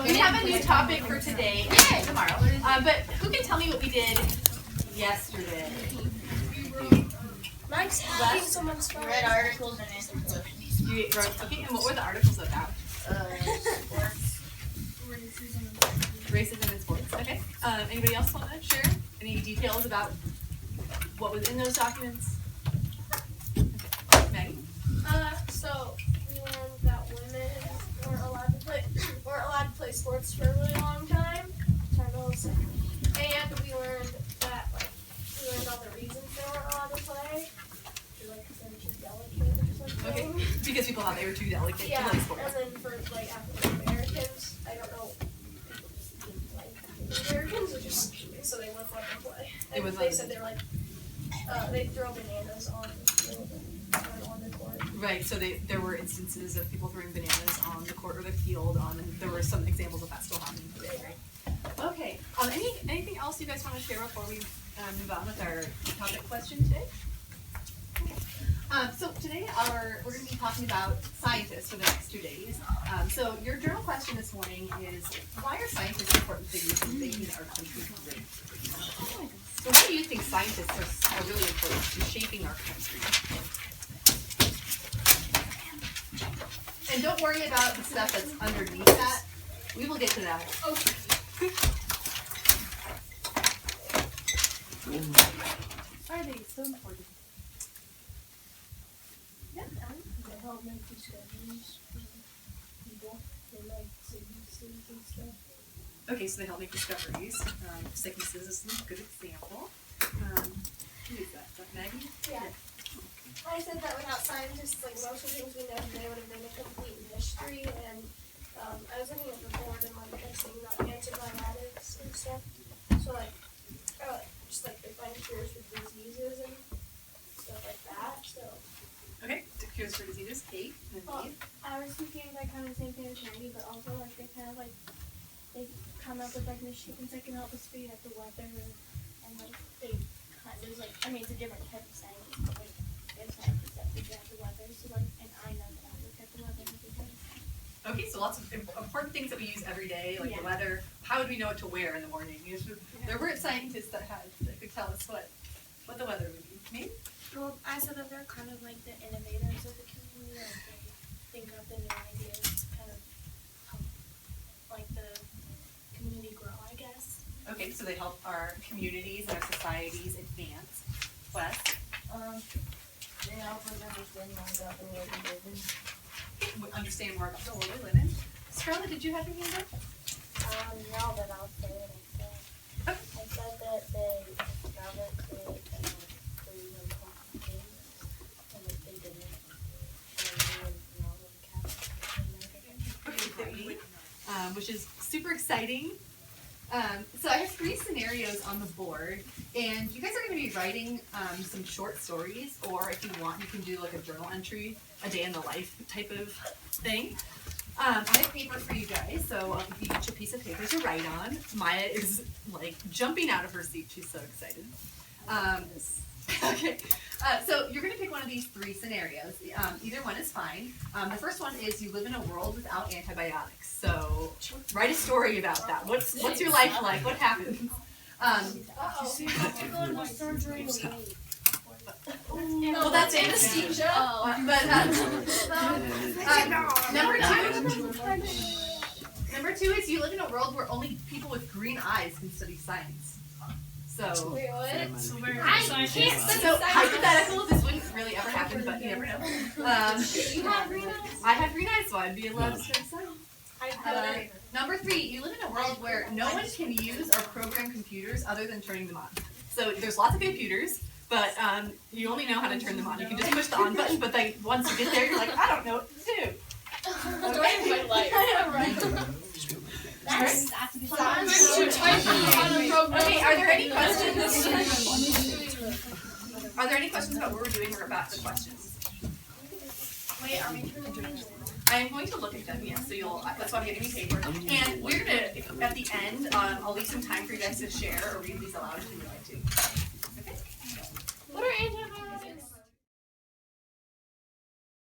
We have a new topic for today and tomorrow. But who can tell me what we did yesterday? Mike's having someone's phone. Read articles and answered questions. You wrote, okay, and what were the articles about? Sports. Racism in sports. Okay. Anybody else want to share any details about what was in those documents? Okay. Maggie? So we learned that women weren't allowed to play sports for a really long time. And we learned that all the reasons they weren't allowed to play. They're too delicate or something. Okay. Because people thought they were too delicate Yeah, to play sports. and then for African Americans, I don't know. African Americans are just stupid, so they wouldn't let them play. And they said they were they'd throw bananas on the field and on the court. Right, so there were instances of people throwing bananas on the court or the field, and there were some examples of that still happening today, right? Okay, anything else you guys want to share before we move on with our topic question today? Okay. So today we're going to be talking about scientists for the next 2 days. So your journal question this morning is, why are scientists important figures in making our country great? So why do you think scientists are really important to shaping our country? And don't worry about the stuff that's underneath that. We will get to that. Okay. Why are they so important? Yeah. They help make discoveries for people. They like sicknesses and stuff. Okay, so they help make discoveries. Sicknesses is a good example. Who is that? Is that Maggie? Yeah. I said that without scientists, most of the things we know today would have been a complete mystery. And I was looking at the board and I seeing not antibiotics and stuff. So just they find cures for diseases and stuff like that. So. Okay, cures for diseases. Kate and Eve. I was thinking kind of the same thing as Maggie, but also they kind of they come up with machines that can help us figure out the weather, and they kind of it's a different type of science, but there's scientists that figure out the weather. So and I know that I look at the weather every day. Okay, so lots of important things that we use every day, like the weather. How would we know what to wear in the morning? There were scientists that could tell us what the weather would be. Me? Well, I said that they're kind of like the innovators of the community. They think of the new ideas, kind of help the community grow, I guess. Okay, so they help our communities and our societies advance. Wes? They help us understand more about the world we live in. Understand more about the world we live in. Scarlett, did you have your hand up? No, but I'll say what I said. Okay. I said that they discovered food and food and coffee, and if they didn't, then we would know Which is super exciting. So I have 3 scenarios on the board, and you guys are going to be writing some short stories, or if you want, you can do a journal entry, a day in the life type of thing. I have paper for you guys, so I'll give you each a piece of paper to write on. Maya is jumping out of her seat; she's so excited. Okay, so you're going to pick one of these 3 scenarios. Either one is fine. The first one is you live in a world without antibiotics. So write a story about that. What's your life like? What happens? Well, that's anesthesia. Number two is you live in a world where only people with green eyes can study science. So, Wait, what? so hypothetical, this wouldn't really ever happen, but you never know. You have green eyes? I have green eyes, so I'd be allowed to study science. Number 3, you live in a world where no one can use or program computers other than turning them on. So there's lots of computers, but you only know how to turn them on. You can just push the on button, but once you get there, you're like, I don't know what to do. Okay. Okay, are there any questions? Are there any questions about what we're doing or about the questions? Wait, are we turning? I am going to look at them, yes, so that's why I'm giving you paper. And we're going to, at the end, I'll leave some time for you guys to share or read these aloud if you'd like to.